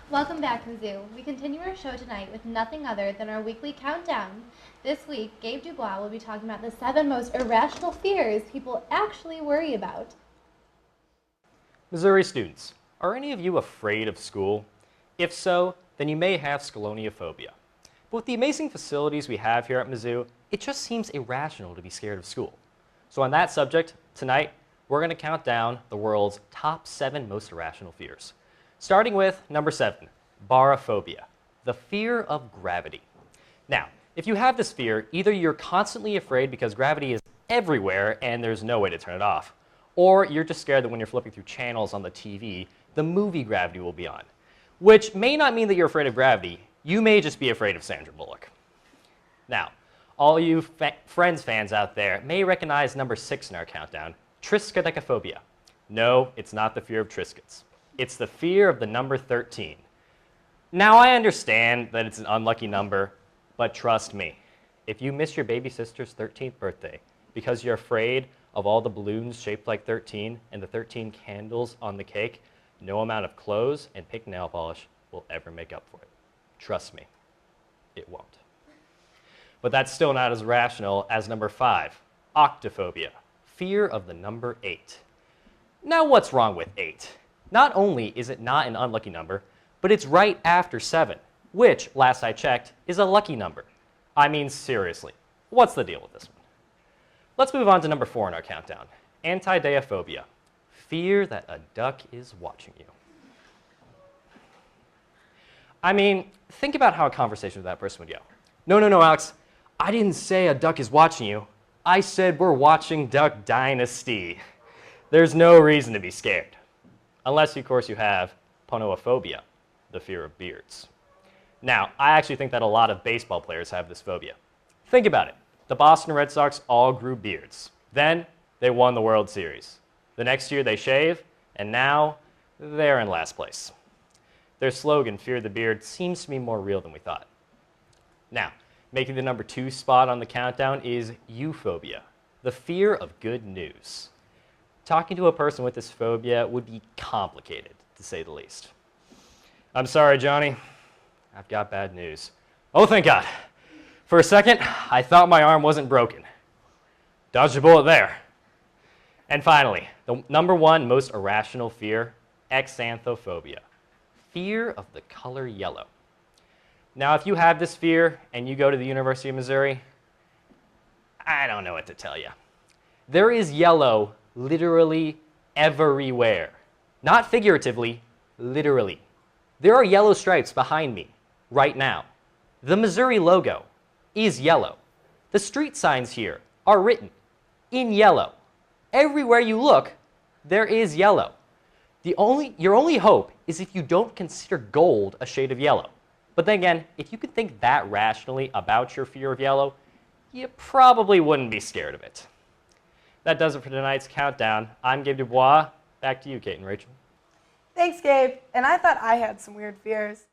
Welcome back, Mizzou. We continue our show tonight with nothing other than our weekly countdown. This week, Gabe Dubois will be talking about the 7 most irrational fears people actually worry about. Missouri students, are any of you afraid of school? If so, then you may have scolonophobia. But with the amazing facilities we have here at Mizzou, it just seems irrational to be scared of school. So on that subject, tonight, we're going to count down the world's top 7 most irrational fears. Starting with number 7, barophobia, the fear of gravity. Now, if you have this fear, either you're constantly afraid because gravity is everywhere and there's no way to turn it off, or you're just scared that when you're flipping through channels on the TV, the movie Gravity will be on, which may not mean that you're afraid of gravity. You may just be afraid of Sandra Bullock. Now, all you Friends fans out there may recognize number 6 in our countdown, triskaidekaphobia. No, it's not the fear of Triscuits. It's the fear of the number 13. Now, I understand that it's an unlucky number, but trust me, if you miss your baby sister's 13th birthday because you're afraid of all the balloons shaped like 13 and the 13 candles on the cake, no amount of clothes and pink nail polish will ever make up for it. Trust me, it won't. But that's still not as rational as number 5, octophobia, fear of the number 8. Now, what's wrong with 8? Not only is it not an unlucky number, but it's right after 7, which, last I checked, is a lucky number. I mean, seriously, what's the deal with this one? Let's move on to number 4 in our countdown, antideiaphobia, fear that a duck is watching you. I mean, think about how a conversation with that person would go. No, Alex, I didn't say a duck is watching you. I said we're watching Duck Dynasty. There's no reason to be scared. Unless, of course, you have ponoophobia, the fear of beards. Now, I actually think that a lot of baseball players have this phobia. Think about it. The Boston Red Sox all grew beards. Then, they won the World Series. The next year, they shave, and now, they're in last place. Their slogan, Fear the Beard, seems to be more real than we thought. Now, making the number 2 spot on the countdown is euphobia, the fear of good news. Talking to a person with this phobia would be complicated, to say the least. I'm sorry, Johnny. I've got bad news. Oh, thank God. For a second, I thought my arm wasn't broken. Dodged a bullet there. And finally, the number 1 most irrational fear, exanthophobia, fear of the color yellow. Now, if you have this fear and you go to the University of Missouri, I don't know what to tell you. There is yellow literally everywhere. Not figuratively, literally. There are yellow stripes behind me right now. The Missouri logo is yellow. The street signs here are written in yellow. Everywhere you look, there is yellow. Your only hope is if you don't consider gold a shade of yellow. But then again, if you could think that rationally about your fear of yellow, you probably wouldn't be scared of it. That does it for tonight's countdown. I'm Gabe Dubois. Back to you, Kate and Rachel. Thanks, Gabe. And I thought I had some weird fears.